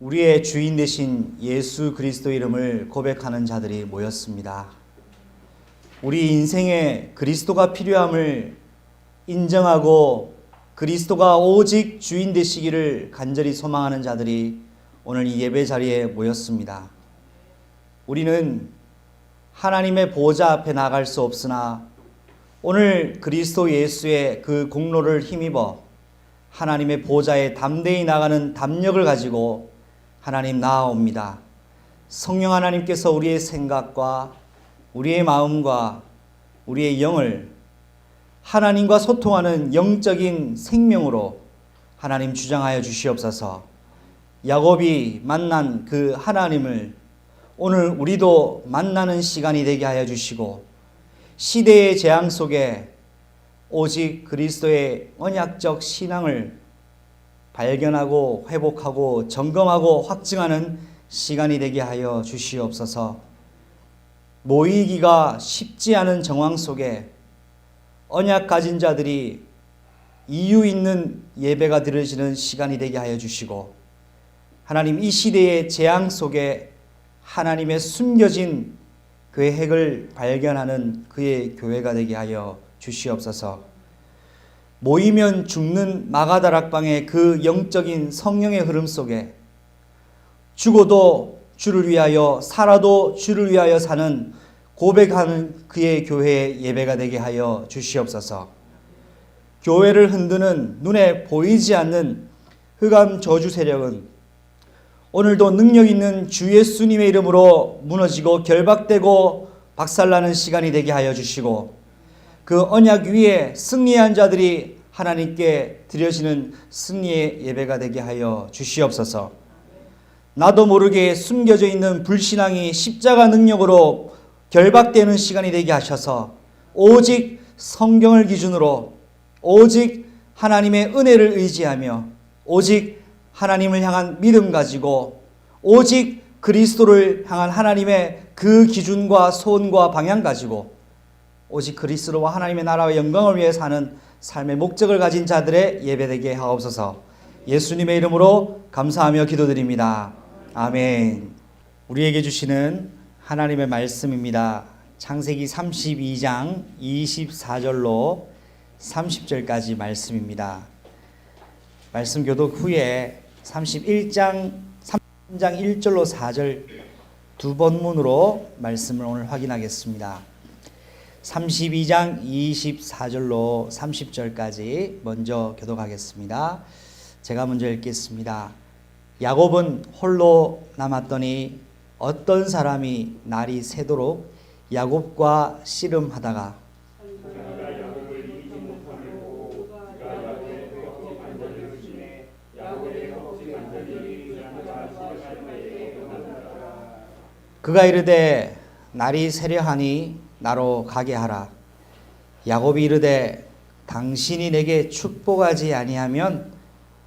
우리의 주인 되신 예수 그리스도 이름을 고백하는 자들이 모였습니다. 우리 인생에 그리스도가 필요함을 인정하고 그리스도가 오직 주인 되시기를 간절히 소망하는 자들이 오늘 이 예배 자리에 모였습니다. 우리는 하나님의 보좌 앞에 나갈 수 없으나 오늘 그리스도 예수의 그 공로를 힘입어 하나님의 보좌에 담대히 나가는 담력을 가지고 하나님 나아옵니다. 성령 하나님께서 우리의 생각과 우리의 마음과 우리의 영을 하나님과 소통하는 영적인 생명으로 하나님 주장하여 주시옵소서. 야곱이 만난 그 하나님을 오늘 우리도 만나는 시간이 되게 하여 주시고, 시대의 재앙 속에 오직 그리스도의 언약적 신앙을 발견하고 회복하고 점검하고 확증하는 시간이 되게 하여 주시옵소서. 모이기가 쉽지 않은 정황 속에 언약 가진 자들이 이유 있는 예배가 드려지는 시간이 되게 하여 주시고, 하나님 이 시대의 재앙 속에 하나님의 숨겨진 그의 핵을 발견하는 그의 교회가 되게 하여 주시옵소서. 모이면 죽는 마가다락방의 그 영적인 성령의 흐름 속에 죽어도 주를 위하여 살아도 주를 위하여 사는 고백하는 그의 교회의 예배가 되게 하여 주시옵소서. 교회를 흔드는 눈에 보이지 않는 흑암 저주 세력은 오늘도 능력 있는 주 예수님의 이름으로 무너지고 결박되고 박살나는 시간이 되게 하여 주시고, 그 언약 위에 승리한 자들이 하나님께 드려지는 승리의 예배가 되게 하여 주시옵소서. 나도 모르게 숨겨져 있는 불신앙이 십자가 능력으로 결박되는 시간이 되게 하셔서 오직 성경을 기준으로 오직 하나님의 은혜를 의지하며 오직 하나님을 향한 믿음 가지고 오직 그리스도를 향한 하나님의 그 기준과 소원과 방향 가지고 오직 그리스도와 하나님의 나라와 영광을 위해 사는 삶의 목적을 가진 자들의 예배되게 하옵소서. 예수님의 이름으로 감사하며 기도드립니다. 아멘. 우리에게 주시는 하나님의 말씀입니다. 창세기 32장 24절로 30절까지 말씀입니다. 말씀 교독 후에 31장 3장 1절로 4절 두 번문으로 말씀을 오늘 확인하겠습니다. 32장 24절로 30절까지 먼저 교독하겠습니다. 제가 먼저 읽겠습니다. 야곱은 홀로 남았더니 어떤 사람이 날이 새도록 야곱과 씨름하다가 그가 이르되 날이 새려하니 나로 가게 하라. 야곱이 이르되 당신이 내게 축복하지 아니하면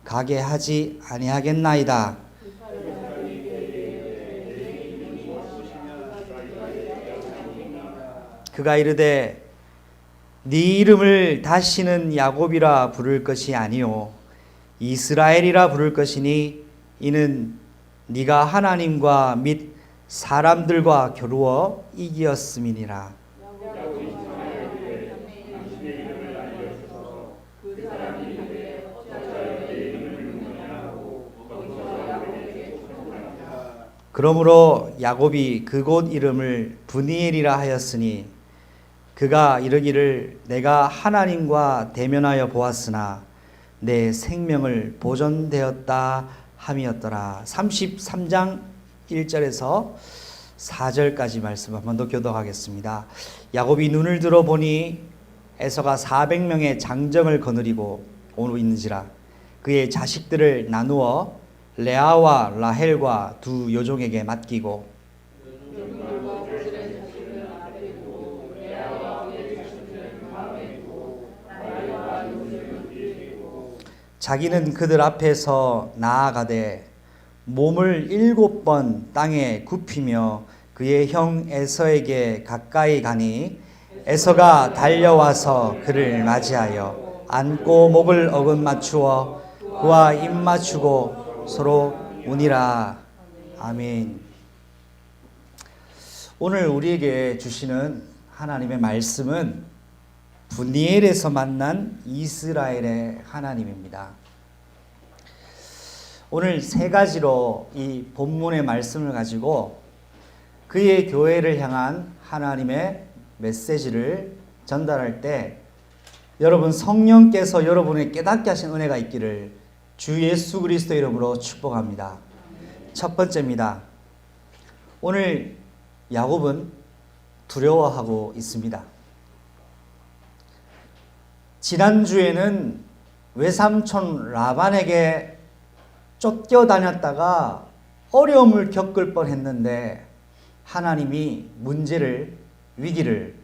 가게 하지 아니하겠나이다. 그가 이르되 네 이름을 다시는 야곱이라 부를 것이 아니요 이스라엘이라 부를 것이니 이는 네가 하나님과 및 사람들과 겨루어 이기었음이니라. 그러므로 야곱이 그곳 이름을 브니엘이라 하였으니 그가 이르기를 내가 하나님과 대면하여 보았으나 내 생명을 보존되었다 함이었더라. 33장 1절에서 4절까지 말씀 한 번 더 교독하겠습니다. 야곱이 눈을 들어 보니 에서가 400명의 장정을 거느리고 오고 있는지라. 그의 자식들을 나누어 레아와 라헬과 두 여종에게 맡기고 자기는 그들 앞에서 나아가되 몸을 7번 땅에 굽히며 그의 형 에서에게 가까이 가니 에서가 달려와서 그를 맞이하여 안고 목을 어긋맞추어 그와 입 맞추고 서로 오니라. 아멘. 오늘 우리에게 주시는 하나님의 말씀은 분이엘에서 만난 이스라엘의 하나님입니다. 오늘 세 가지로 이 본문의 말씀을 가지고 그의 교회를 향한 하나님의 메시지를 전달할 때 여러분 성령께서 여러분에게 깨닫게 하신 은혜가 있기를 주 예수 그리스도 이름으로 축복합니다. 첫 번째입니다. 오늘 야곱은 두려워하고 있습니다. 지난주에는 외삼촌 라반에게 쫓겨다녔다가 어려움을 겪을 뻔했는데 하나님이 문제를, 위기를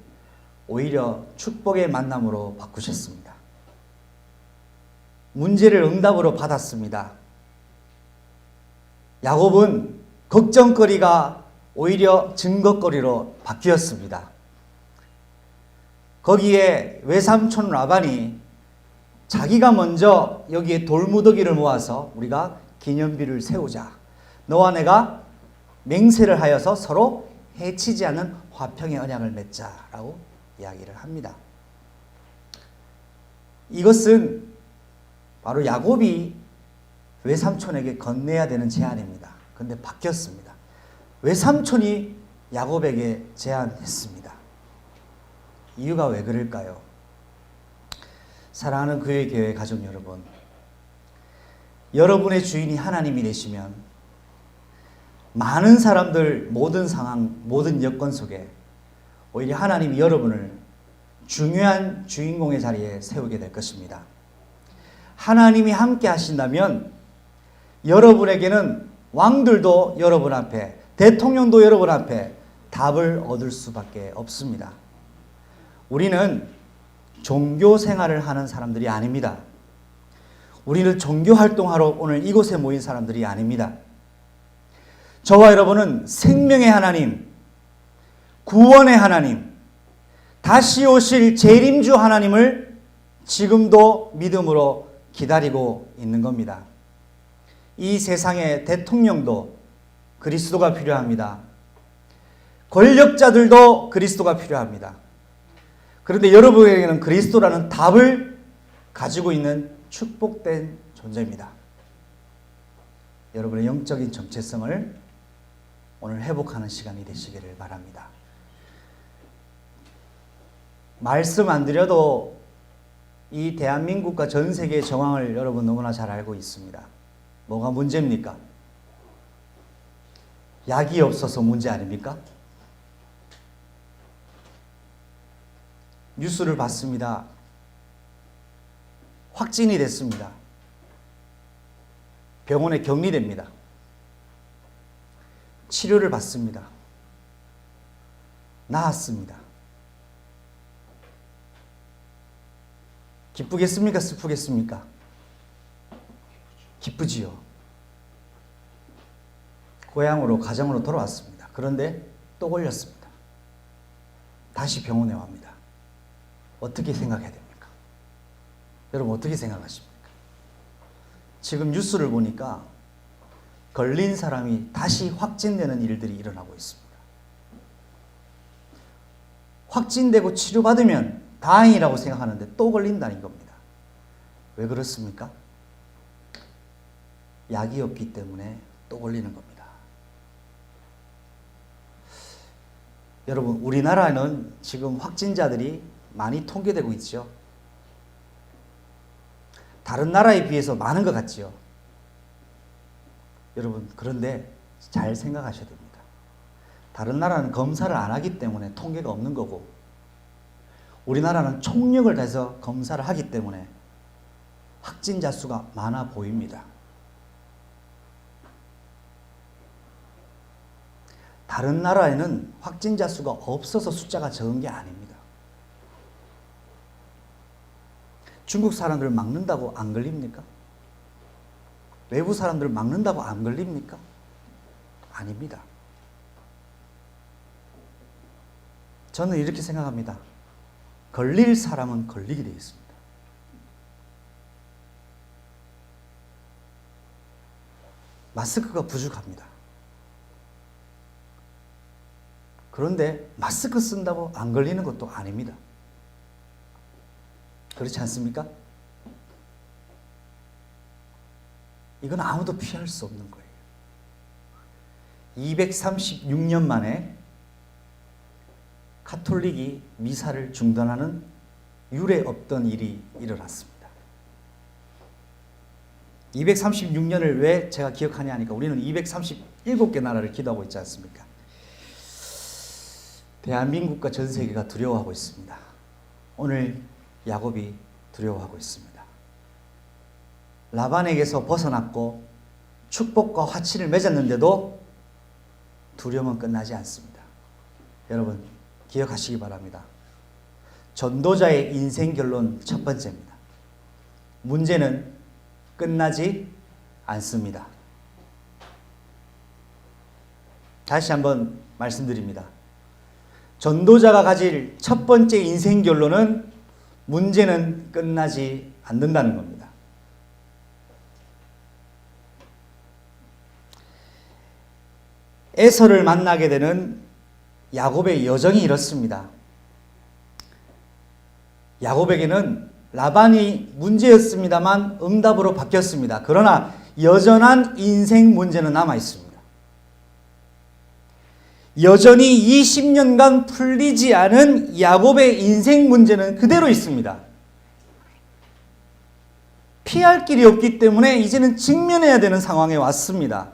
오히려 축복의 만남으로 바꾸셨습니다. 문제를 응답으로 받았습니다. 야곱은 걱정거리가 오히려 증거거리로 바뀌었습니다. 거기에 외삼촌 라반이 자기가 먼저 여기에 돌무더기를 모아서 우리가 기념비를 세우자. 너와 내가 맹세를 하여서 서로 해치지 않는 화평의 언약을 맺자라고 이야기를 합니다. 이것은 바로 야곱이 외삼촌에게 건네야 되는 제안입니다. 그런데 바뀌었습니다. 외삼촌이 야곱에게 제안했습니다. 이유가 왜 그럴까요? 사랑하는 그의 교회 가족 여러분, 여러분의 주인이 하나님이 되시면 많은 사람들, 모든 상황, 모든 여건 속에 오히려 하나님이 여러분을 중요한 주인공의 자리에 세우게 될 것입니다. 하나님이 함께 하신다면 여러분에게는 왕들도 여러분 앞에, 대통령도 여러분 앞에 답을 얻을 수밖에 없습니다. 우리는 종교 생활을 하는 사람들이 아닙니다. 우리는 종교 활동하러 오늘 이곳에 모인 사람들이 아닙니다. 저와 여러분은 생명의 하나님, 구원의 하나님, 다시 오실 재림주 하나님을 지금도 믿음으로 기다리고 있는 겁니다. 이 세상의 대통령도 그리스도가 필요합니다. 권력자들도 그리스도가 필요합니다. 그런데 여러분에게는 그리스도라는 답을 가지고 있는 축복된 존재입니다. 여러분의 영적인 정체성을 오늘 회복하는 시간이 되시기를 바랍니다. 말씀 안 드려도 이 대한민국과 전 세계의 정황을 여러분 너무나 잘 알고 있습니다. 뭐가 문제입니까? 약이 없어서 문제 아닙니까? 뉴스를 봤습니다. 확진이 됐습니다. 병원에 격리됩니다. 치료를 받습니다. 나았습니다. 기쁘겠습니까? 슬프겠습니까? 기쁘지요. 고향으로, 가정으로 돌아왔습니다. 그런데 또 걸렸습니다. 다시 병원에 옵니다. 어떻게 생각해야 됩니까? 여러분 어떻게 생각하십니까? 지금 뉴스를 보니까 걸린 사람이 다시 확진되는 일들이 일어나고 있습니다. 확진되고 치료받으면 다행이라고 생각하는데 또 걸린다는 겁니다. 왜 그렇습니까? 약이 없기 때문에 또 걸리는 겁니다. 여러분 우리나라는 지금 확진자들이 많이 통계되고 있죠. 다른 나라에 비해서 많은 것 같지요. 여러분 그런데 잘 생각하셔야 됩니다. 다른 나라는 검사를 안 하기 때문에 통계가 없는 거고 우리나라는 총력을 다해서 검사를 하기 때문에 확진자 수가 많아 보입니다. 다른 나라에는 확진자 수가 없어서 숫자가 적은 게 아닙니다. 중국 사람들 막는다고 안 걸립니까? 외부 사람들 막는다고 안 걸립니까? 아닙니다. 저는 이렇게 생각합니다. 걸릴 사람은 걸리게 되어 있습니다. 마스크가 부족합니다. 그런데 마스크 쓴다고 안 걸리는 것도 아닙니다. 그렇지 않습니까? 이건 아무도 피할 수 없는 거예요. 236년 만에 가톨릭이 미사를 중단하는 유례 없던 일이 일어났습니다. 236년을 왜 제가 기억하냐 하니까 우리는 237개 나라를 기도하고 있지 않습니까? 대한민국과 전 세계가 두려워하고 있습니다. 오늘 야곱이 두려워하고 있습니다. 라반에게서 벗어났고 축복과 화친을 맺었는데도 두려움은 끝나지 않습니다. 여러분 기억하시기 바랍니다. 전도자의 인생 결론 첫 번째입니다. 문제는 끝나지 않습니다. 다시 한번 말씀드립니다. 전도자가 가질 첫 번째 인생 결론은 문제는 끝나지 않는다는 겁니다. 에서를 만나게 되는 야곱의 여정이 이렇습니다. 야곱에게는 라반이 문제였습니다만 응답으로 바뀌었습니다. 그러나 여전한 인생 문제는 남아 있습니다. 여전히 20년간 풀리지 않은 야곱의 인생 문제는 그대로 있습니다. 피할 길이 없기 때문에 이제는 직면해야 되는 상황에 왔습니다.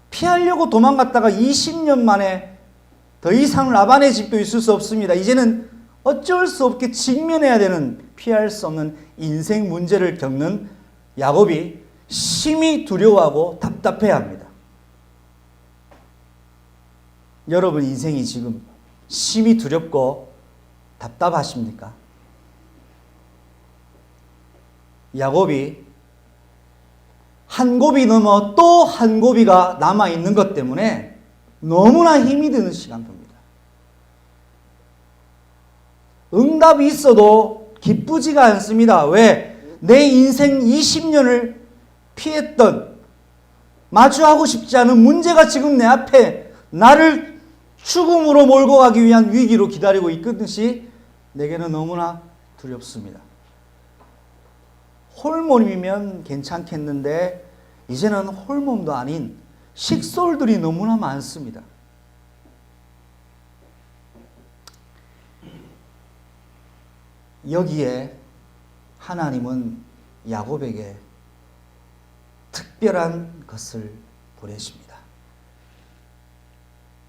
피하려고 도망갔다가 20년 만에 더 이상 라반의 집도 있을 수 없습니다. 이제는 어쩔 수 없게 직면해야 되는 피할 수 없는 인생 문제를 겪는 야곱이 심히 두려워하고 답답해합니다. 여러분 인생이 지금 심히 두렵고 답답하십니까? 야곱이 한 고비 넘어 또 한 고비가 남아있는 것 때문에 너무나 힘이 드는 시간입니다. 응답이 있어도 기쁘지가 않습니다. 왜? 내 인생 20년을 피했던 마주하고 싶지 않은 문제가 지금 내 앞에 나를 죽음으로 몰고 가기 위한 위기로 기다리고 있듯이 내게는 너무나 두렵습니다. 홀몸이면 괜찮겠는데 이제는 홀몸도 아닌 식솔들이 너무나 많습니다. 여기에 하나님은 야곱에게 특별한 것을 보내십니다.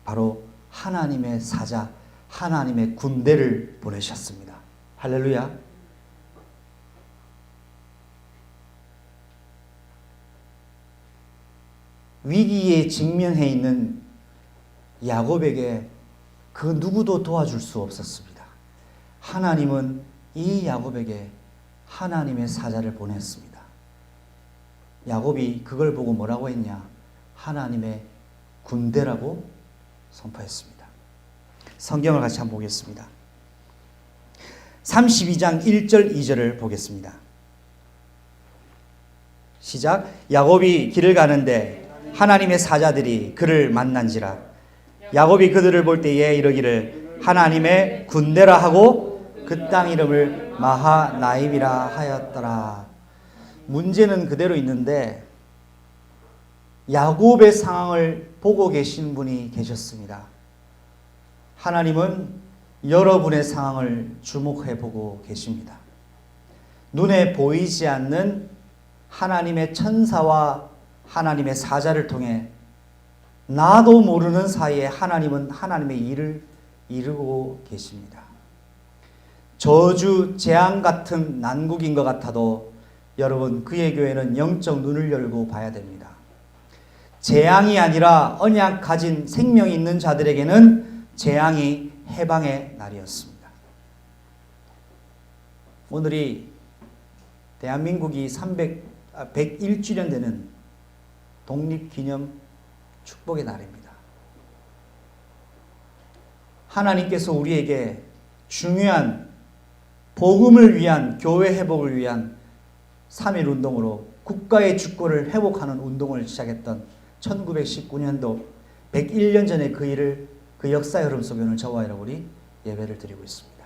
바로 하나님의 사자, 하나님의 군대를 보내셨습니다. 할렐루야. 위기에 직면해 있는 야곱에게 그 누구도 도와줄 수 없었습니다. 하나님은 이 야곱에게 하나님의 사자를 보냈습니다. 야곱이 그걸 보고 뭐라고 했냐? 하나님의 군대라고 선포했습니다. 성경을 같이 한번 보겠습니다. 32장 1절 2절을 보겠습니다. 시작. 야곱이 길을 가는데 하나님의 사자들이 그를 만난지라. 야곱이 그들을 볼 때에 이르기를 하나님의 군대라 하고 그 땅 이름을 마하나임이라 하였더라. 문제는 그대로 있는데 야곱의 상황을 보고 계신 분이 계셨습니다. 하나님은 여러분의 상황을 주목해 보고 계십니다. 눈에 보이지 않는 하나님의 천사와 하나님의 사자를 통해 나도 모르는 사이에 하나님은 하나님의 일을 이루고 계십니다. 저주, 재앙 같은 난국인 것 같아도 여러분 그의 교회는 영적 눈을 열고 봐야 됩니다. 재앙이 아니라 언약 가진 생명이 있는 자들에게는 재앙이 해방의 날이었습니다. 오늘이 대한민국이 101주년 되는 독립기념 축복의 날입니다. 하나님께서 우리에게 중요한 복음을 위한 교회 회복을 위한 3.1 운동으로 국가의 주권을 회복하는 운동을 시작했던 1919년도 101년 전에 그 일을, 그 역사의 흐름 속에 오늘 저와 여러분이 예배를 드리고 있습니다.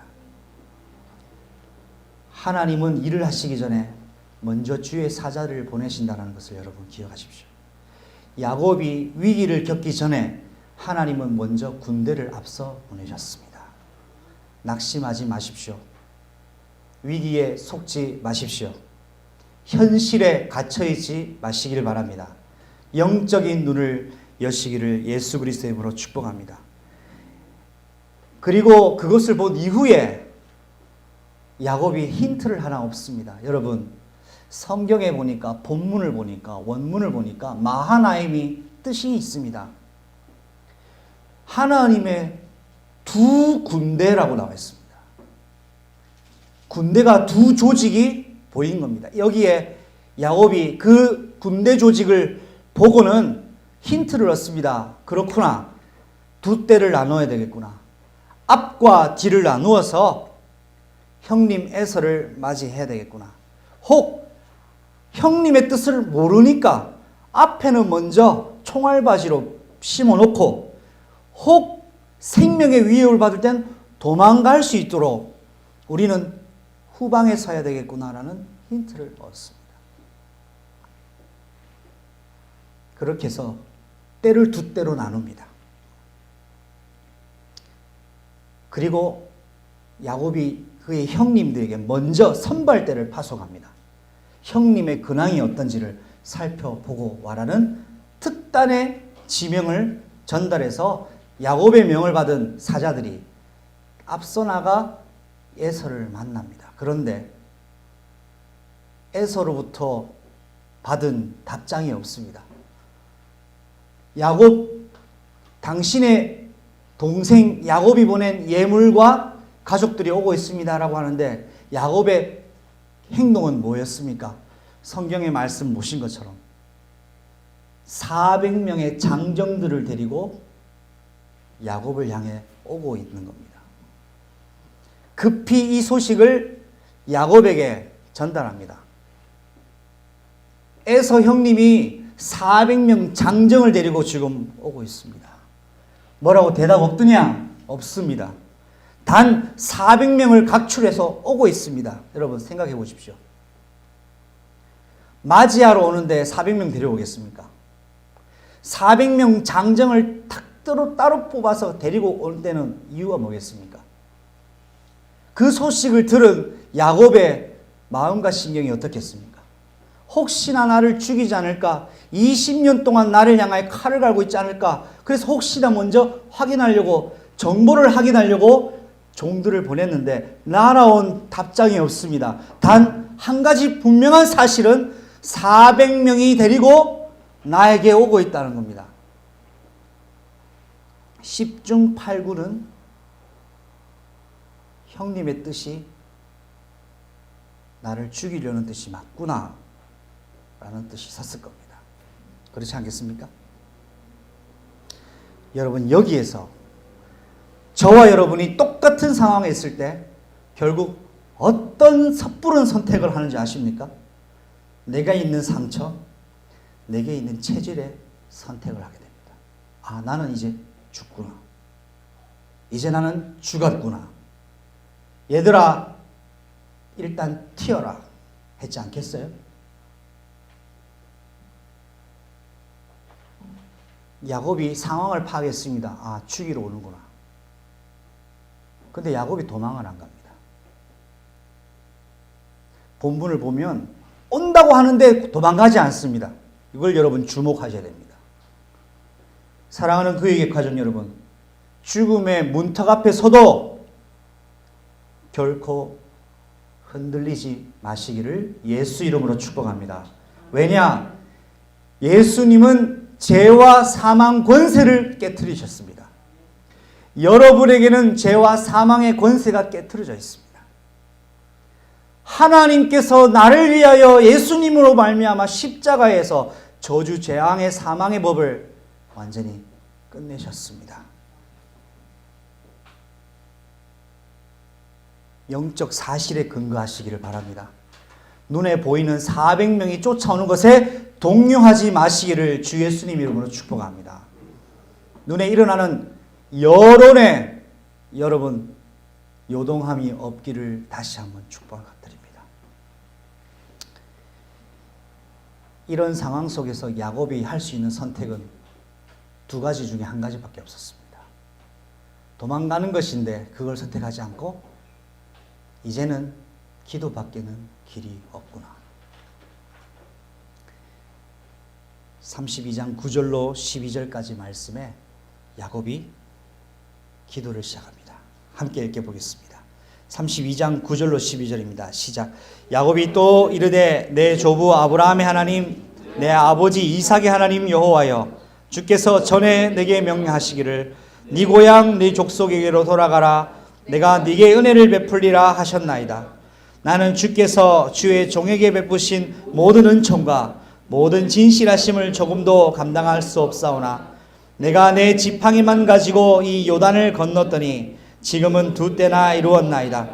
하나님은 일을 하시기 전에 먼저 주의 사자를 보내신다는 것을 여러분 기억하십시오. 야곱이 위기를 겪기 전에 하나님은 먼저 군대를 앞서 보내셨습니다. 낙심하지 마십시오. 위기에 속지 마십시오. 현실에 갇혀있지 마시기를 바랍니다. 영적인 눈을 여시기를 예수 그리스도의 이름으로 축복합니다. 그리고 그것을 본 이후에 야곱이 힌트를 하나 없습니다. 여러분, 성경에 보니까, 본문을 보니까, 원문을 보니까 마하나임이 뜻이 있습니다. 하나님의 두 군대라고 나와 있습니다. 군대가 두 조직이 보인 겁니다. 여기에 야곱이 그 군대 조직을 보고는 힌트를 얻습니다. 그렇구나. 두 떼를 나눠야 되겠구나. 앞과 뒤를 나누어서 형님 에서를 맞이해야 되겠구나. 혹 형님의 뜻을 모르니까 앞에는 먼저 총알바지로 심어놓고 혹 생명의 위협을 받을 땐 도망갈 수 있도록 우리는 후방에 서야 되겠구나라는 힌트를 얻습니다. 그렇게 해서 떼를 두 떼로 나눕니다. 그리고 야곱이 그의 형님들에게 먼저 선발대를 파송합니다. 형님의 근황이 어떤지를 살펴보고 와라는 특단의 지명을 전달해서 야곱의 명을 받은 사자들이 앞서 나가 에서를 만납니다. 그런데 에서로부터 받은 답장이 없습니다. 야곱, 당신의 동생 야곱이 보낸 예물과 가족들이 오고 있습니다라고 하는데 야곱의 행동은 뭐였습니까? 성경의 말씀 보신 것처럼 400명의 장정들을 데리고 야곱을 향해 오고 있는 겁니다. 급히 이 소식을 야곱에게 전달합니다. 에서 형님이 400명 장정을 데리고 지금 오고 있습니다. 뭐라고 대답 없더냐? 없습니다. 단 400명을 각출해서 오고 있습니다. 여러분 생각해 보십시오. 맞이하러 오는데 400명 데려오겠습니까? 400명 장정을 따로 뽑아서 데리고 올 때는 이유가 뭐겠습니까? 그 소식을 들은 야곱의 마음과 신경이 어떻겠습니까? 혹시나 나를 죽이지 않을까? 20년 동안 나를 향하여 칼을 갈고 있지 않을까? 그래서 혹시나 먼저 확인하려고, 정보를 확인하려고 종들을 보냈는데 날아온 답장이 없습니다. 단 한 가지 분명한 사실은 400명이 데리고 나에게 오고 있다는 겁니다. 10중 8구는 형님의 뜻이 나를 죽이려는 뜻이 맞구나 라는 뜻이 섰을 겁니다. 그렇지 않겠습니까? 여러분, 여기에서 저와 여러분이 똑같은 상황에 있을 때 결국 어떤 섣부른 선택을 하는지 아십니까? 내가 있는 상처, 내게 있는 체질에 선택을 하게 됩니다. 아, 나는 이제 죽구나. 이제 나는 죽었구나. 얘들아, 일단 튀어라 했지 않겠어요? 야곱이 상황을 파악했습니다. 아, 죽이러 오는구나. 근데 야곱이 도망을 안 갑니다. 본문을 보면 온다고 하는데 도망가지 않습니다. 이걸 여러분 주목하셔야 됩니다. 사랑하는 그에게 가족 여러분, 죽음의 문턱 앞에 서도 결코 흔들리지 마시기를 예수 이름으로 축복합니다. 왜냐? 예수님은 죄와 사망 권세를 깨트리셨습니다. 여러분에게는 죄와 사망의 권세가 깨트려져 있습니다. 하나님께서 나를 위하여 예수님으로 말미암아 십자가에서 저주 재앙의 사망의 법을 완전히 끝내셨습니다. 영적 사실에 근거하시기를 바랍니다. 눈에 보이는 400명이 쫓아오는 것에 동요하지 마시기를 주 예수님 이름으로 축복합니다. 눈에 일어나는 여론에 여러분 요동함이 없기를 다시 한번 축복드립니다. 이런 상황 속에서 야곱이 할 수 있는 선택은 두 가지 중에 한 가지밖에 없었습니다. 도망가는 것인데 그걸 선택하지 않고 이제는 기도밖에는 길이 없구나. 32장 9절로 12절까지 말씀에 야곱이 기도를 시작합니다. 함께 읽어보겠습니다. 32장 9절로 12절입니다. 시작. 야곱이 또 이르되 내 조부 아브라함의 하나님 내 아버지 이삭의 하나님 여호와여 주께서 전에 내게 명령하시기를 네 고향 네 족속에게로 돌아가라 내가 네게 은혜를 베풀리라 하셨나이다. 나는 주께서 주의 종에게 베푸신 모든 은총과 모든 진실하심을 조금도 감당할 수 없사오나 내가 내 지팡이만 가지고 이 요단을 건넜더니 지금은 두 때나 이루었나이다.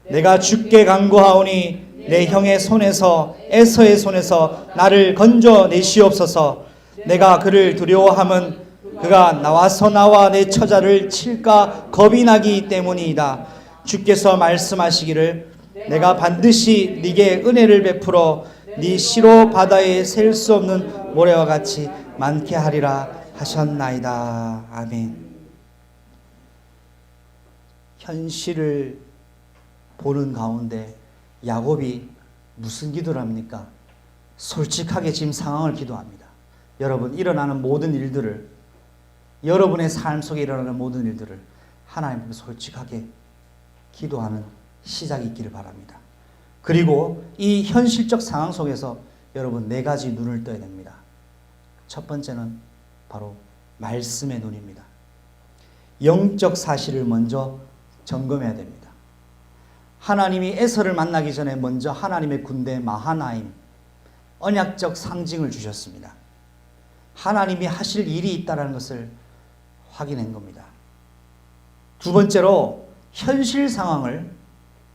내가 주께 간구하오니 내 형의 손에서 에서의 손에서 나를 건져내시옵소서. 내가 그를 두려워함은 그가 나와서 나와 내 처자를 칠까 겁이 나기 때문이다. 주께서 말씀하시기를 내가 반드시 네게 은혜를 베풀어 네 시로 바다에 셀 수 없는 모래와 같이 많게 하리라 하셨나이다. 아멘. 현실을 보는 가운데 야곱이 무슨 기도를 합니까? 솔직하게 지금 상황을 기도합니다. 여러분 일어나는 모든 일들을 여러분의 삶 속에 일어나는 모든 일들을 하나님 앞에 솔직하게 기도하는 시작이 있기를 바랍니다. 그리고 이 현실적 상황 속에서 여러분 네 가지 눈을 떠야 됩니다. 첫 번째는 바로 말씀의 눈입니다. 영적 사실을 먼저 점검해야 됩니다. 하나님이 에서를 만나기 전에 먼저 하나님의 군대 마하나임 언약적 상징을 주셨습니다. 하나님이 하실 일이 있다는 것을 확인한 겁니다. 두 번째로 현실 상황을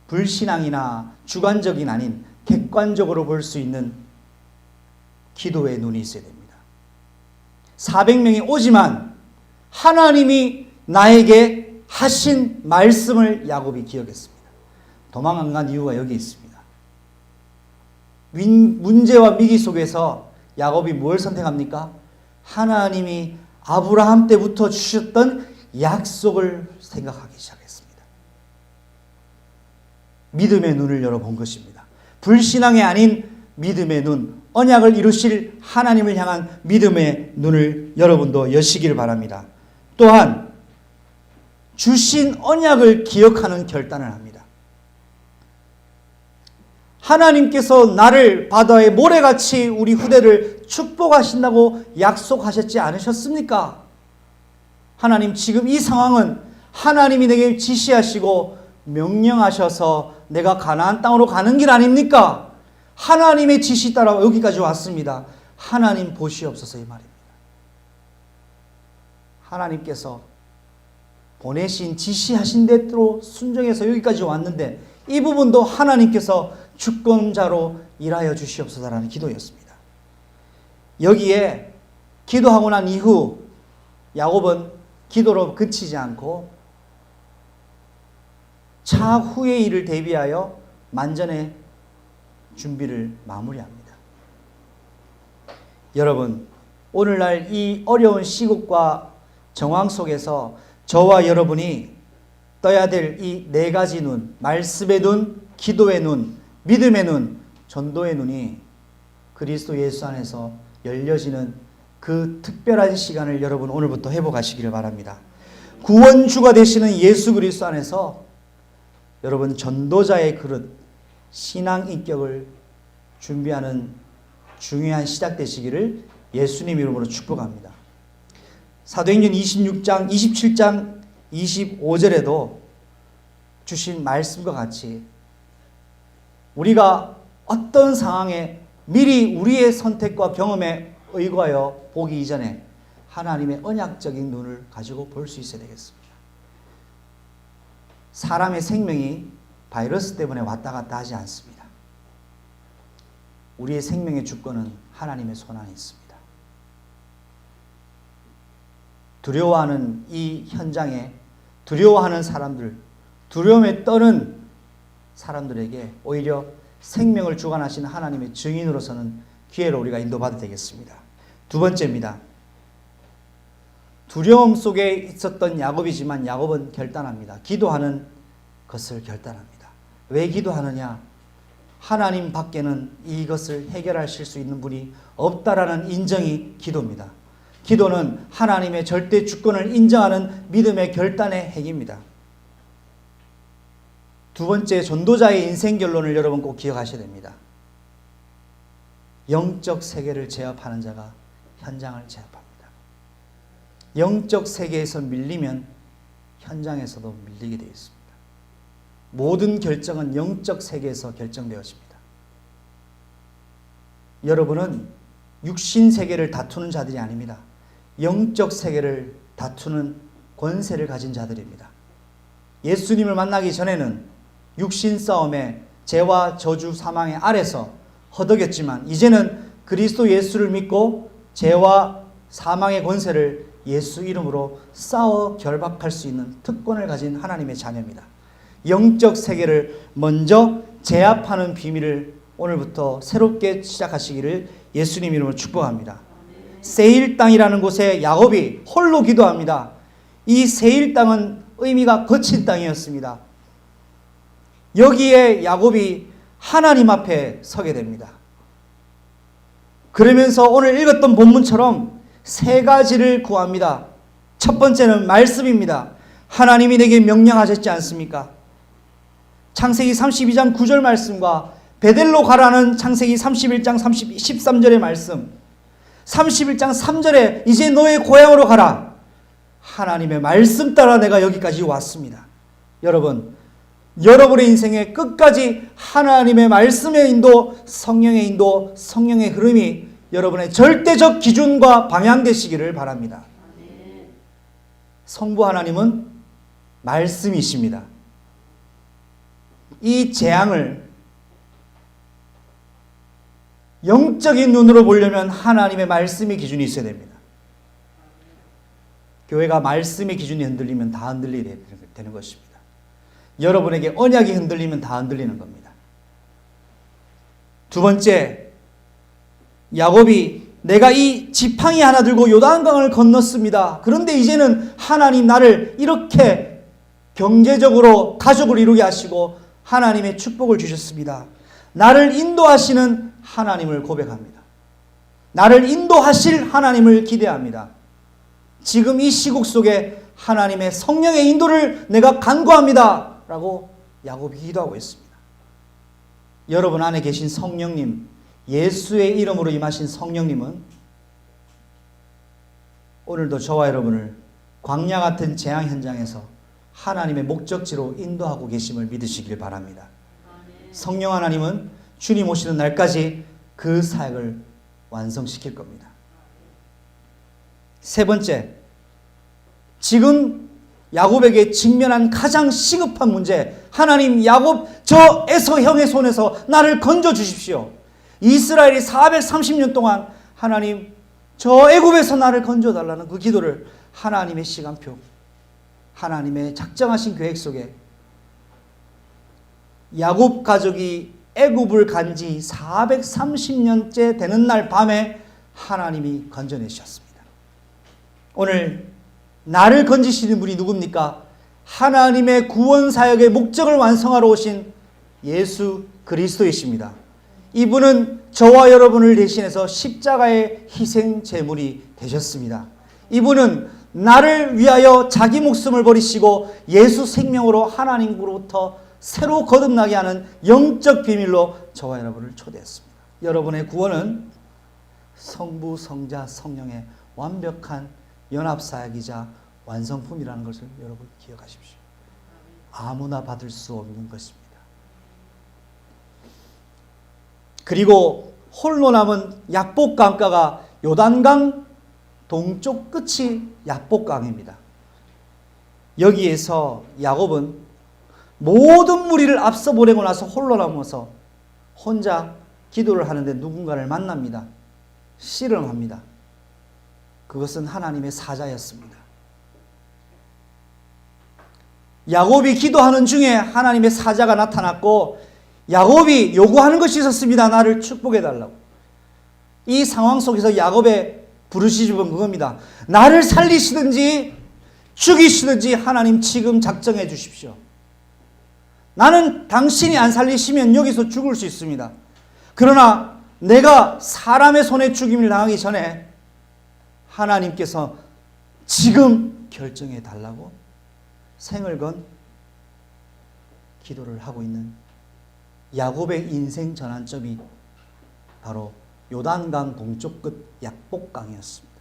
불신앙이나 주관적인 아닌 객관적으로 볼 수 있는 기도의 눈이 있어야 됩니다. 400명이 오지만 하나님이 나에게 하신 말씀을 야곱이 기억했습니다. 도망 안 간 이유가 여기 있습니다. 문제와 위기 속에서 야곱이 뭘 선택합니까? 하나님이 아브라함 때부터 주셨던 약속을 생각하기 시작했습니다. 믿음의 눈을 열어본 것입니다. 불신앙이 아닌 믿음의 눈, 언약을 이루실 하나님을 향한 믿음의 눈을 여러분도 여시기를 바랍니다. 또한 주신 언약을 기억하는 결단을 합니다. 하나님께서 나를 바다의 모래같이 우리 후대를 축복하신다고 약속하셨지 않으셨습니까? 하나님 지금 이 상황은 하나님이 내게 지시하시고 명령하셔서 내가 가나안 땅으로 가는 길 아닙니까? 하나님의 지시 따라 여기까지 왔습니다. 하나님 보시옵소서 이 말입니다. 하나님께서 보내신 지시하신 대로 순종해서 여기까지 왔는데 이 부분도 하나님께서 주권자로 일하여 주시옵소서라는 기도였습니다. 여기에 기도하고 난 이후 야곱은 기도로 그치지 않고 차후의 일을 대비하여 만전의 준비를 마무리합니다. 여러분, 오늘날 이 어려운 시국과 정황 속에서 저와 여러분이 떠야 될 이 네 가지 눈, 말씀의 눈, 기도의 눈, 믿음의 눈, 전도의 눈이 그리스도 예수 안에서 열려지는 그 특별한 시간을 여러분 오늘부터 회복하시기를 바랍니다. 구원주가 되시는 예수 그리스도 안에서 여러분 전도자의 그릇, 신앙 인격을 준비하는 중요한 시작 되시기를 예수님 이름으로 축복합니다. 사도행전 26장, 27장, 25절에도 주신 말씀과 같이 우리가 어떤 상황에 미리 우리의 선택과 경험에 의거하여 보기 이전에 하나님의 언약적인 눈을 가지고 볼 수 있어야 되겠습니다. 사람의 생명이 바이러스 때문에 왔다 갔다 하지 않습니다. 우리의 생명의 주권은 하나님의 손 안에 있습니다. 두려워하는 이 현장에 두려워하는 사람들, 두려움에 떠는 사람들에게 오히려 생명을 주관하시는 하나님의 증인으로서는 기회로 우리가 인도받아야 되겠습니다. 두 번째입니다. 두려움 속에 있었던 야곱이지만 야곱은 결단합니다. 기도하는 것을 결단합니다. 왜 기도하느냐? 하나님 밖에는 이것을 해결하실 수 있는 분이 없다라는 인정이 기도입니다. 기도는 하나님의 절대 주권을 인정하는 믿음의 결단의 행위입니다. 두 번째, 전도자의 인생 결론을 여러분 꼭 기억하셔야 됩니다. 영적 세계를 제압하는 자가 현장을 제압합니다. 영적 세계에서 밀리면 현장에서도 밀리게 되어 있습니다. 모든 결정은 영적 세계에서 결정되어집니다. 여러분은 육신 세계를 다투는 자들이 아닙니다. 영적 세계를 다투는 권세를 가진 자들입니다. 예수님을 만나기 전에는 육신 싸움에 죄와 저주 사망의 아래서 허덕였지만 이제는 그리스도 예수를 믿고 죄와 사망의 권세를 예수 이름으로 싸워 결박할 수 있는 특권을 가진 하나님의 자녀입니다. 영적 세계를 먼저 제압하는 비밀을 오늘부터 새롭게 시작하시기를 예수님 이름으로 축복합니다. 세일 땅이라는 곳에 야곱이 홀로 기도합니다. 이 세일 땅은 의미가 거친 땅이었습니다. 여기에 야곱이 하나님 앞에 서게 됩니다. 그러면서 오늘 읽었던 본문처럼 세 가지를 구합니다. 첫 번째는 말씀입니다. 하나님이 내게 명령하셨지 않습니까? 창세기 32장 9절 말씀과 베델로 가라는 창세기 31장 13절의 말씀, 31장 3절에 이제 너의 고향으로 가라. 하나님의 말씀 따라 내가 여기까지 왔습니다. 여러분, 여러분의 인생의 끝까지 하나님의 말씀의 인도, 성령의 인도, 성령의 흐름이 여러분의 절대적 기준과 방향 되시기를 바랍니다. 성부 하나님은 말씀이십니다. 이 재앙을 영적인 눈으로 보려면 하나님의 말씀의 기준이 있어야 됩니다. 교회가 말씀의 기준이 흔들리면 다 흔들리게 되는 것입니다. 여러분에게 언약이 흔들리면 다 흔들리는 겁니다. 두 번째, 야곱이 내가 이 지팡이 하나 들고 요단강을 건넜습니다. 그런데 이제는 하나님 나를 이렇게 경제적으로 가족을 이루게 하시고 하나님의 축복을 주셨습니다. 나를 인도하시는 하나님을 고백합니다. 나를 인도하실 하나님을 기대합니다. 지금 이 시국 속에 하나님의 성령의 인도를 내가 간구합니다. 라고 야곱이 기도하고 있습니다. 여러분 안에 계신 성령님, 예수의 이름으로 임하신 성령님은 오늘도 저와 여러분을 광야 같은 재앙 현장에서 하나님의 목적지로 인도하고 계심을 믿으시길 바랍니다. 성령 하나님은 주님 오시는 날까지 그 사역을 완성시킬 겁니다. 세 번째, 지금 야곱에게 직면한 가장 시급한 문제, 하나님 야곱 저 에서 형의 손에서 나를 건져 주십시오. 이스라엘이 430년 동안 하나님 저 애굽에서 나를 건져 달라는 그 기도를 하나님의 시간표, 하나님의 작정하신 계획 속에 야곱 가족이 애굽을 간 지 430년째 되는 날 밤에 하나님이 건져내셨습니다. 오늘 나를 건지시는 분이 누굽니까? 하나님의 구원 사역의 목적을 완성하러 오신 예수 그리스도이십니다. 이분은 저와 여러분을 대신해서 십자가의 희생 제물이 되셨습니다. 이분은 나를 위하여 자기 목숨을 버리시고 예수 생명으로 하나님으로부터 새로 거듭나게 하는 영적 비밀로 저와 여러분을 초대했습니다. 여러분의 구원은 성부, 성자, 성령의 완벽한 연합사역이자 완성품이라는 것을 여러분 기억하십시오. 아무나 받을 수 없는 것입니다. 그리고 홀로 남은 약복강가가 요단강 동쪽 끝이 약복강입니다. 여기에서 야곱은 모든 무리를 앞서 보내고 나서 홀로 남아서 혼자 기도를 하는데 누군가를 만납니다. 씨름합니다. 그것은 하나님의 사자였습니다. 야곱이 기도하는 중에 하나님의 사자가 나타났고 야곱이 요구하는 것이 있었습니다. 나를 축복해달라고. 이 상황 속에서 야곱의 부르짖음은 그겁니다. 나를 살리시든지 죽이시든지 하나님 지금 작정해 주십시오. 나는 당신이 안 살리시면 여기서 죽을 수 있습니다. 그러나 내가 사람의 손에 죽임을 당하기 전에 하나님께서 지금 결정해 달라고 생을 건 기도를 하고 있는 야곱의 인생 전환점이 바로 요단강 동쪽 끝 약복강이었습니다.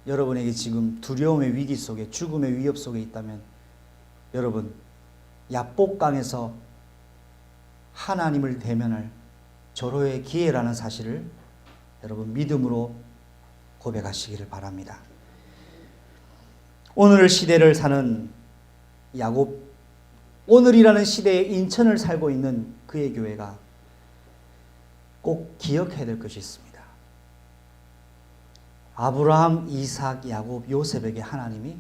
여러분에게 지금 두려움의 위기 속에 죽음의 위협 속에 있다면 여러분 약복강에서 하나님을 대면할 절호의 기회라는 사실을 여러분 믿음으로 고백하시기를 바랍니다. 오늘 시대를 사는 야곱, 오늘이라는 시대의 인천을 살고 있는 그의 교회가 꼭 기억해야 될 것이 있습니다. 아브라함, 이삭, 야곱, 요셉에게 하나님이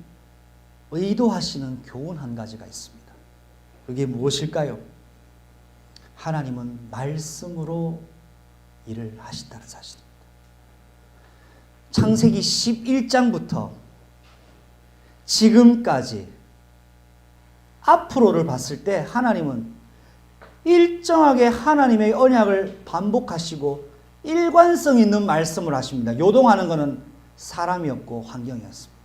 의도하시는 교훈 한 가지가 있습니다. 그게 무엇일까요? 하나님은 말씀으로 일을 하신다는 사실입니다. 창세기 11장부터 지금까지 앞으로를 봤을 때 하나님은 일정하게 하나님의 언약을 반복하시고 일관성 있는 말씀을 하십니다. 요동하는 것은 사람이었고 환경이었습니다.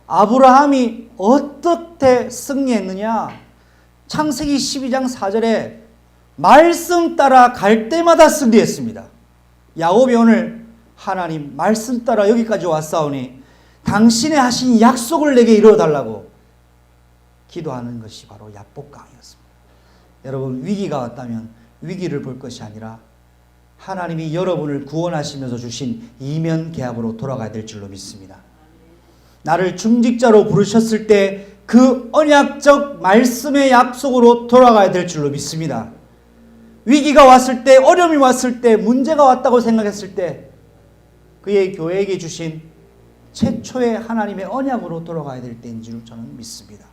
아브라함이 어떻게 승리했느냐? 창세기 12장 4절에 말씀 따라 갈 때마다 승리했습니다. 야곱이 오늘 하나님 말씀 따라 여기까지 왔사오니 당신의 하신 약속을 내게 이루어달라고 기도하는 것이 바로 약복강이었습니다. 여러분 위기가 왔다면 위기를 볼 것이 아니라 하나님이 여러분을 구원하시면서 주신 이면 계약으로 돌아가야 될 줄로 믿습니다. 나를 중직자로 부르셨을 때 그 언약적 말씀의 약속으로 돌아가야 될 줄로 믿습니다. 위기가 왔을 때, 어려움이 왔을 때, 문제가 왔다고 생각했을 때 그의 교회에게 주신 최초의 하나님의 언약으로 돌아가야 될 때인 줄 저는 믿습니다.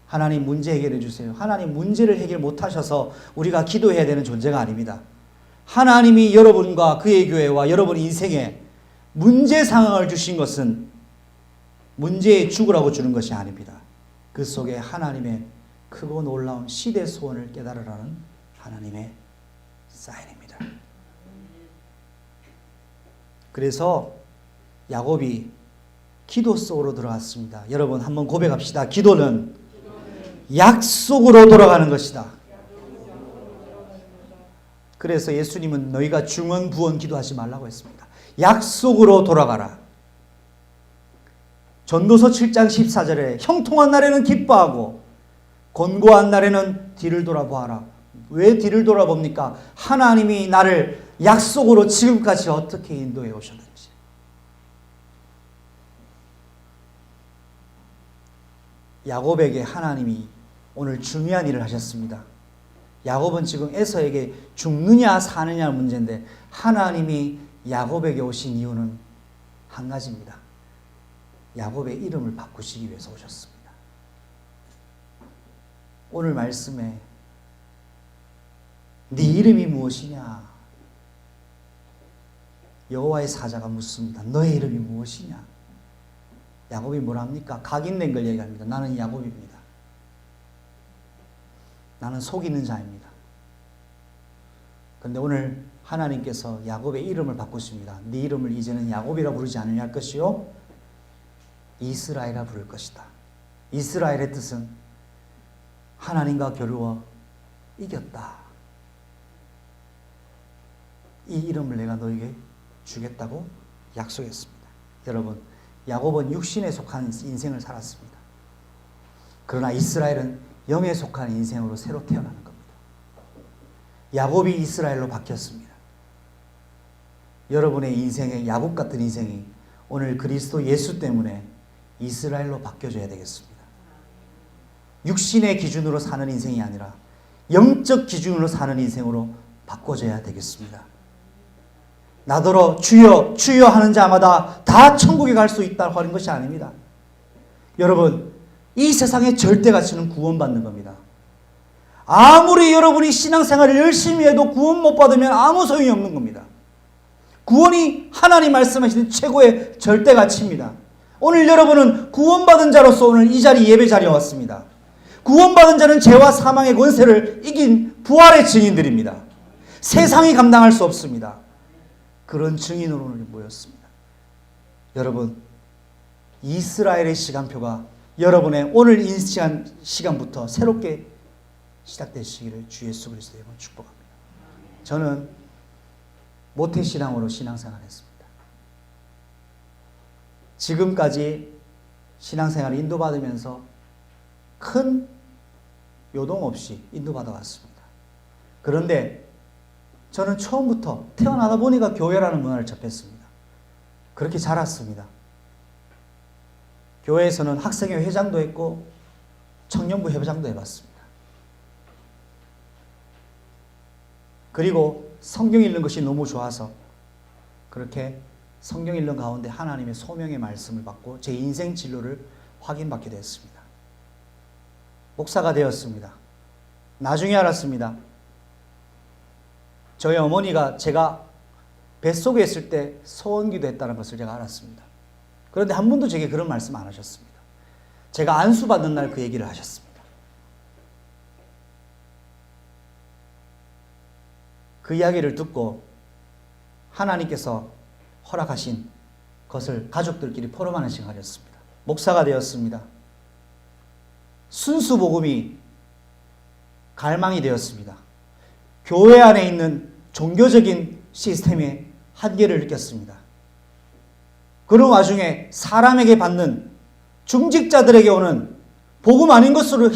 하나님 문제 해결해 주세요. 하나님 문제를 해결 못하셔서 우리가 기도해야 되는 존재가 아닙니다. 하나님이 여러분과 그의 교회와 여러분 인생에 문제 상황을 주신 것은 문제에 죽으라고 주는 것이 아닙니다. 그 속에 하나님의 크고 놀라운 시대 소원을 깨달으라는 하나님의 사인입니다. 그래서 야곱이 기도 속으로 들어갔습니다. 여러분 한번 고백합시다. 기도는 약속으로 돌아가는 것이다. 그래서 예수님은 너희가 중언부언 기도하지 말라고 했습니다. 약속으로 돌아가라. 전도서 7장 14절에 형통한 날에는 기뻐하고 곤고한 날에는 뒤를 돌아보아라. 왜 뒤를 돌아봅니까? 하나님이 나를 약속으로 지금까지 어떻게 인도해 오셨는지. 야곱에게 하나님이 오늘 중요한 일을 하셨습니다. 야곱은 지금 에서에게 죽느냐 사느냐 문제인데 하나님이 야곱에게 오신 이유는 한 가지입니다. 야곱의 이름을 바꾸시기 위해서 오셨습니다. 오늘 말씀에 네 이름이 무엇이냐? 여호와의 사자가 묻습니다. 너의 이름이 무엇이냐? 야곱이 뭐라 합니까? 각인된 걸 얘기합니다. 나는 야곱입니다. 나는 속이는 자입니다. 그런데 오늘 하나님께서 야곱의 이름을 바꾸십니다. 네 이름을 이제는 야곱이라 부르지 않으려 할 것이요 이스라엘이라 부를 것이다. 이스라엘의 뜻은 하나님과 겨루어 이겼다. 이 이름을 내가 너에게 주겠다고 약속했습니다. 여러분, 야곱은 육신에 속한 인생을 살았습니다. 그러나 이스라엘은 영에 속한 인생으로 새로 태어나는 겁니다. 야곱이 이스라엘로 바뀌었습니다. 여러분의 인생의 야곱 같은 인생이 오늘 그리스도 예수 때문에 이스라엘로 바뀌어져야 되겠습니다. 육신의 기준으로 사는 인생이 아니라 영적 기준으로 사는 인생으로 바꿔줘야 되겠습니다. 나더러 주여 주여 하는 자마다 다 천국에 갈 수 있다고 하는 것이 아닙니다. 여러분, 이 세상의 절대 가치는 구원받는 겁니다. 아무리 여러분이 신앙생활을 열심히 해도 구원 못 받으면 아무 소용이 없는 겁니다. 구원이 하나님 말씀하시는 최고의 절대 가치입니다. 오늘 여러분은 구원받은 자로서 오늘 이 자리 예배 자리에 왔습니다. 구원받은 자는 죄와 사망의 권세를 이긴 부활의 증인들입니다. 세상이 감당할 수 없습니다. 그런 증인으로 오늘 모였습니다. 여러분, 이스라엘의 시간표가 여러분의 오늘 이 시간부터 새롭게 시작되시기를 주 예수 그리스도의 이름으로 축복합니다. 저는 모태신앙으로 신앙생활했습니다. 지금까지 신앙생활을 인도받으면서 큰 요동 없이 인도받아 왔습니다. 그런데 저는 처음부터 태어나다 보니까 교회라는 문화를 접했습니다. 그렇게 자랐습니다. 교회에서는 학생회 회장도 했고 청년부 회장도 해봤습니다. 그리고 성경 읽는 것이 너무 좋아서 그렇게 성경 읽는 가운데 하나님의 소명의 말씀을 받고 제 인생 진로를 확인받게 되었습니다. 목사가 되었습니다. 나중에 알았습니다. 저희 어머니가 제가 뱃속에 있을 때 소원기도 했다는 것을 제가 알았습니다. 그런데 한 번도 제게 그런 말씀 안 하셨습니다. 제가 안수받는 날 그 얘기를 하셨습니다. 그 이야기를 듣고 하나님께서 허락하신 것을 가족들끼리 포럼하는 시간이었습니다. 목사가 되었습니다. 순수 복음이 갈망이 되었습니다. 교회 안에 있는 종교적인 시스템의 한계를 느꼈습니다. 그런 와중에 사람에게 받는 중직자들에게 오는 복음 아닌 것으로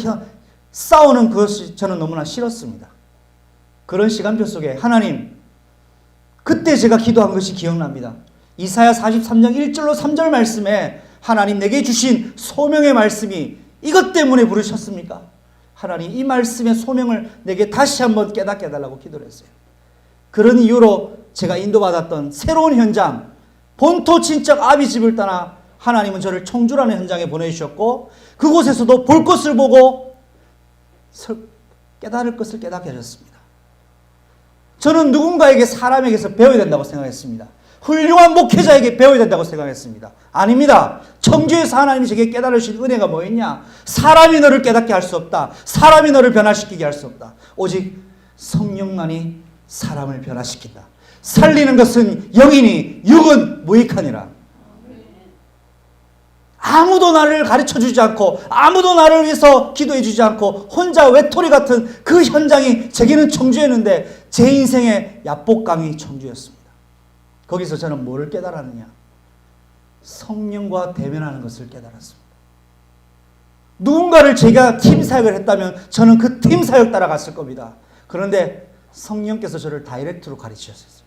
싸우는 그것이 저는 너무나 싫었습니다. 그런 시간표 속에 하나님, 그때 제가 기도한 것이 기억납니다. 이사야 43장 1절로 3절 말씀에 하나님 내게 주신 소명의 말씀이 이것 때문에 부르셨습니까? 하나님 이 말씀의 소명을 내게 다시 한번 깨닫게 해달라고 기도를 했어요. 그런 이유로 제가 인도받았던 새로운 현장, 본토 친척 아비 집을 떠나 하나님은 저를 청주라는 현장에 보내주셨고 그곳에서도 볼 것을 보고 깨달을 것을 깨닫게 하셨습니다. 저는 누군가에게 사람에게서 배워야 된다고 생각했습니다. 훌륭한 목회자에게 배워야 된다고 생각했습니다. 아닙니다. 청주에서 하나님이 제게 깨달으신 은혜가 뭐였냐? 사람이 너를 깨닫게 할 수 없다. 사람이 너를 변화시키게 할 수 없다. 오직 성령만이 사람을 변화시킨다. 살리는 것은 영이니 육은 무익하니라. 아무도 나를 가르쳐주지 않고 아무도 나를 위해서 기도해주지 않고 혼자 외톨이 같은 그 현장이 제게는 청주였는데 제 인생의 야복강이 청주였습니다. 거기서 저는 뭐를 깨달았느냐? 성령과 대면하는 것을 깨달았습니다. 누군가를 제가 팀 사역을 했다면 저는 그 팀 사역 따라갔을 겁니다. 그런데 성령께서 저를 다이렉트로 가르치셨어요.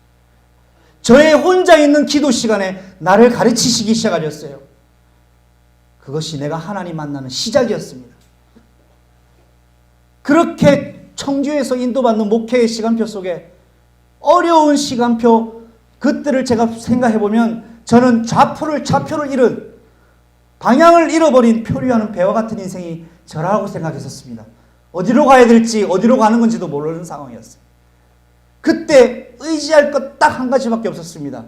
저의 혼자 있는 기도 시간에 나를 가르치시기 시작하셨어요. 그것이 내가 하나님 만나는 시작이었습니다. 그렇게 청주에서 인도받는 목회의 시간표 속에 어려운 시간표, 그때를 제가 생각해보면 저는 좌표를 잃은, 방향을 잃어버린 표류하는 배와 같은 인생이 저라고 생각했었습니다. 어디로 가야 될지 어디로 가는 건지도 모르는 상황이었어요. 그때 의지할 것 딱 한 가지밖에 없었습니다.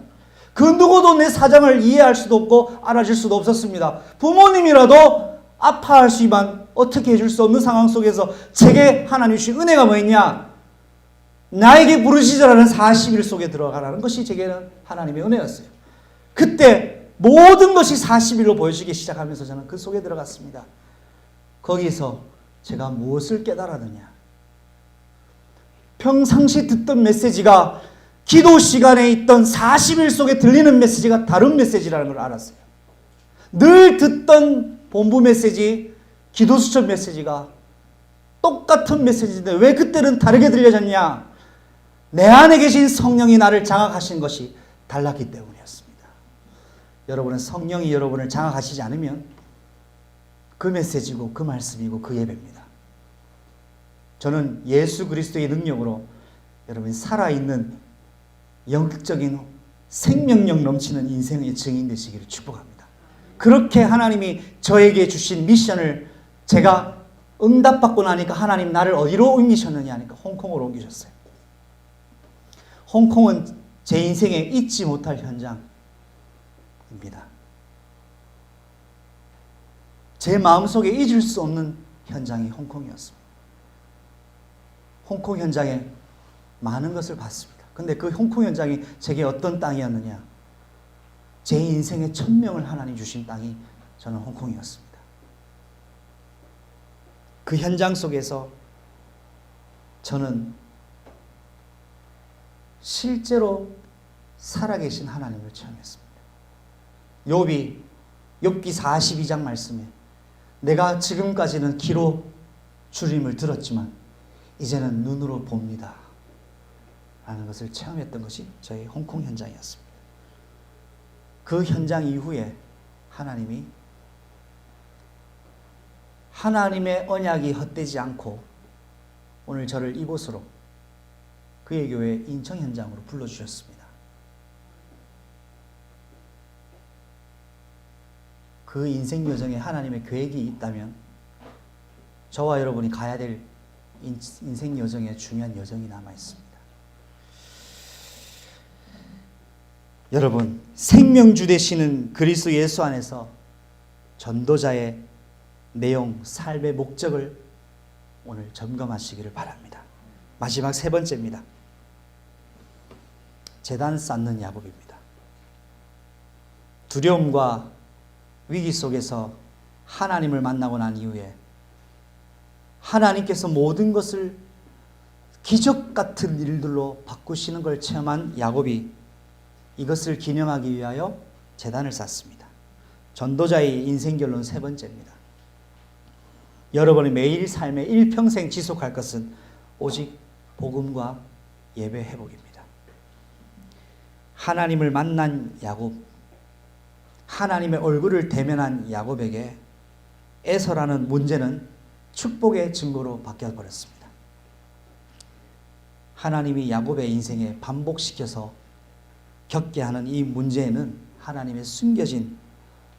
그 누구도 내 사정을 이해할 수도 없고 알아줄 수도 없었습니다. 부모님이라도 아파할 수만 어떻게 해줄 수 없는 상황 속에서 제게 하나님 주신 은혜가 뭐였냐? 나에게 부르시자라는 40일 속에 들어가라는 것이 제게는 하나님의 은혜였어요. 그때 모든 것이 40일로 보여지기 시작하면서 저는 그 속에 들어갔습니다. 거기서 제가 무엇을 깨달았느냐? 평상시 듣던 메시지가 기도 시간에 있던 40일 속에 들리는 메시지가 다른 메시지라는 걸 알았어요. 늘 듣던 본부 메시지, 기도 수첩 메시지가 똑같은 메시지인데 왜 그때는 다르게 들려졌냐? 내 안에 계신 성령이 나를 장악하신 것이 달랐기 때문이었습니다. 여러분은 성령이 여러분을 장악하시지 않으면 그 메시지고 그 말씀이고 그 예배입니다. 저는 예수 그리스도의 능력으로 여러분이 살아있는 영적인 생명력 넘치는 인생의 증인 되시기를 축복합니다. 그렇게 하나님이 저에게 주신 미션을 제가 응답받고 나니까 하나님 나를 어디로 옮기셨느냐 하니까 홍콩으로 옮기셨어요. 홍콩은 제 인생에 잊지 못할 현장입니다. 제 마음속에 잊을 수 없는 현장이 홍콩이었습니다. 홍콩 현장에 많은 것을 봤습니다. 근데 그 홍콩 현장이 제게 어떤 땅이었느냐? 제 인생에 1000명을 하나님 주신 땅이 저는 홍콩이었습니다. 그 현장 속에서 저는 실제로 살아계신 하나님을 체험했습니다. 욥기 42장 말씀에 내가 지금까지는 귀로 주님을 들었지만 이제는 눈으로 봅니다 라는 것을 체험했던 것이 저의 홍콩 현장이었습니다. 그 현장 이후에 하나님의 언약이 헛되지 않고 오늘 저를 이곳으로 그의 교회 인천 현장으로 불러주셨습니다. 그 인생 여정에 하나님의 계획이 있다면 저와 여러분이 가야 될 인생 여정에 중요한 여정이 남아 있습니다. 여러분, 생명주 되시는 그리스도 예수 안에서 전도자의 내용, 삶의 목적을 오늘 점검하시기를 바랍니다. 마지막 세 번째입니다. 제단 쌓는 야곱입니다. 두려움과 위기 속에서 하나님을 만나고 난 이후에 하나님께서 모든 것을 기적 같은 일들로 바꾸시는 걸 체험한 야곱이 이것을 기념하기 위하여 제단을 쌓습니다. 전도자의 인생 결론 세 번째입니다. 여러분의 매일 삶에 일평생 지속할 것은 오직 복음과 예배 회복입니다. 하나님을 만난 야곱, 하나님의 얼굴을 대면한 야곱에게 에서라는 문제는 축복의 증거로 바뀌어버렸습니다. 하나님이 야곱의 인생에 반복시켜서 겪게 하는 이 문제에는 하나님의 숨겨진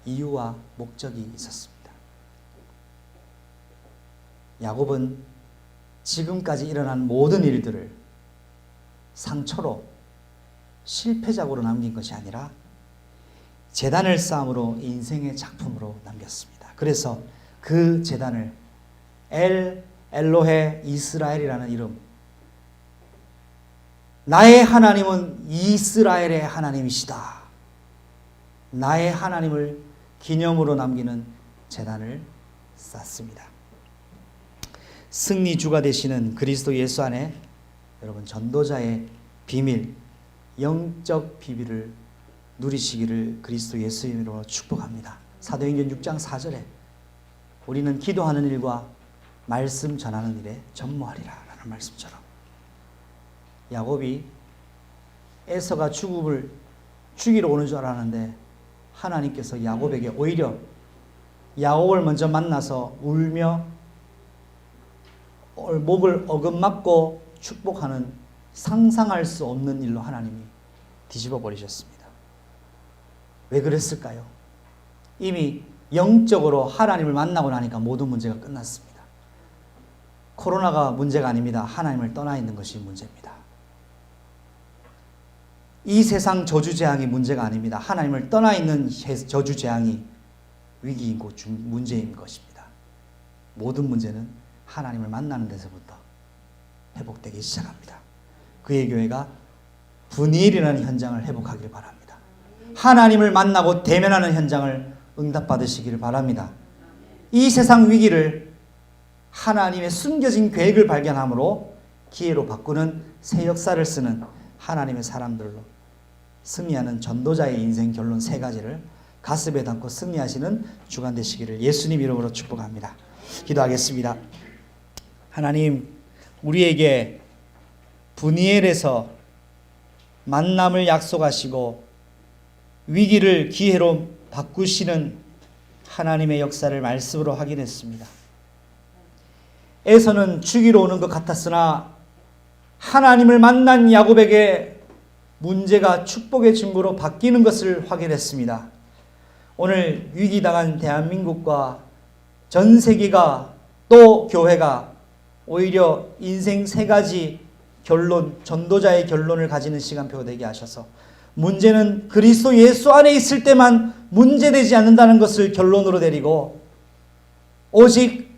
이유와 목적이 있었습니다. 야곱은 지금까지 일어난 모든 일들을 상처로 실패작으로 남긴 것이 아니라 제단을 쌓음으로 인생의 작품으로 남겼습니다. 그래서 그 제단을 엘로헤 이스라엘이라는 이름, 나의 하나님은 이스라엘의 하나님이시다, 나의 하나님을 기념으로 남기는 제단을 쌓습니다. 승리주가 되시는 그리스도 예수 안에 여러분 전도자의 비밀, 영적 비밀을 누리시기를 그리스도 예수 이름으로 축복합니다. 사도행전 6장 4절에 우리는 기도하는 일과 말씀 전하는 일에 전무하리라 라는 말씀처럼 야곱이 에서가 죽이러 오는 줄 알았는데 하나님께서 야곱에게 오히려 야곱을 먼저 만나서 울며 목을 어긋맞고 축복하는 상상할 수 없는 일로 하나님이 뒤집어 버리셨습니다. 왜 그랬을까요? 이미 영적으로 하나님을 만나고 나니까 모든 문제가 끝났습니다. 코로나가 문제가 아닙니다. 하나님을 떠나 있는 것이 문제입니다. 이 세상 저주재앙이 문제가 아닙니다. 하나님을 떠나 있는 저주재앙이 위기이고 문제인 것입니다. 모든 문제는 하나님을 만나는 데서부터 회복되기 시작합니다. 그의 교회가 분이엘이라는 현장을 회복하기를 바랍니다. 하나님을 만나고 대면하는 현장을 응답받으시기를 바랍니다. 이 세상 위기를 하나님의 숨겨진 계획을 발견함으로 기회로 바꾸는 새 역사를 쓰는 하나님의 사람들로 승리하는 전도자의 인생 결론 3가지를 가슴에 담고 승리하시는 주간 되시기를 예수님 이름으로 축복합니다. 기도하겠습니다. 하나님, 우리에게 분이엘에서 만남을 약속하시고 위기를 기회로 바꾸시는 하나님의 역사를 말씀으로 확인했습니다. 에서는 죽이러 오는 것 같았으나 하나님을 만난 야곱에게 문제가 축복의 증거로 바뀌는 것을 확인했습니다. 오늘 위기당한 대한민국과 전 세계가 또 교회가 오히려 인생 세 가지 결론, 전도자의 결론을 가지는 시간표가 되게 하셔서 문제는 그리스도 예수 안에 있을 때만 문제되지 않는다는 것을 결론으로 내리고 오직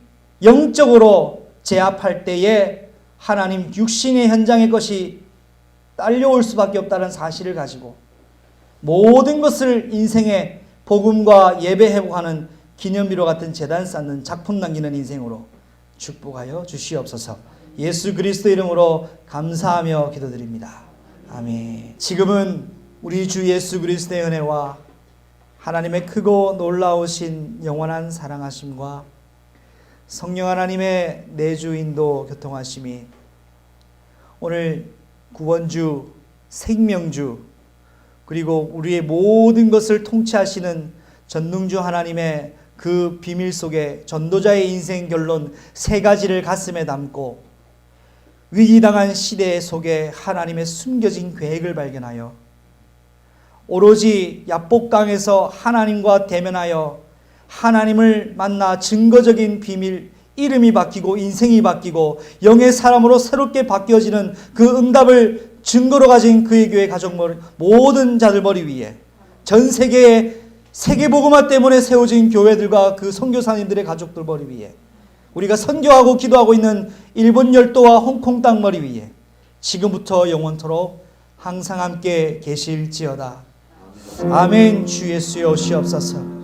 영적으로 제압할 때에 하나님 육신의 현장의 것이 딸려올 수밖에 없다는 사실을 가지고 모든 것을 인생의 복음과 예배 회복하는 기념비로 같은 재단 쌓는 작품 남기는 인생으로 축복하여 주시옵소서. 예수 그리스도 이름으로 감사하며 기도드립니다. 아멘. 지금은 우리 주 예수 그리스도의 은혜와 하나님의 크고 놀라우신 영원한 사랑하심과 성령 하나님의 내주 인도 교통하심이 오늘 구원주, 생명주, 그리고 우리의 모든 것을 통치하시는 전능주 하나님의 그 비밀 속에 전도자의 인생 결론 세 가지를 가슴에 담고 위기당한 시대 속에 하나님의 숨겨진 계획을 발견하여 오로지 야복강에서 하나님과 대면하여 하나님을 만나 증거적인 비밀, 이름이 바뀌고 인생이 바뀌고 영의 사람으로 새롭게 바뀌어지는 그 응답을 증거로 가진 그의 교회 가족 모든 자들 머리 위에 전 세계의 세계복음화 때문에 세워진 교회들과 그 선교사님들의 가족들 머리 위에 우리가 선교하고 기도하고 있는 일본 열도와 홍콩 땅 머리 위에 지금부터 영원토록 항상 함께 계실지어다. 아멘. 주 예수여 오시옵소서.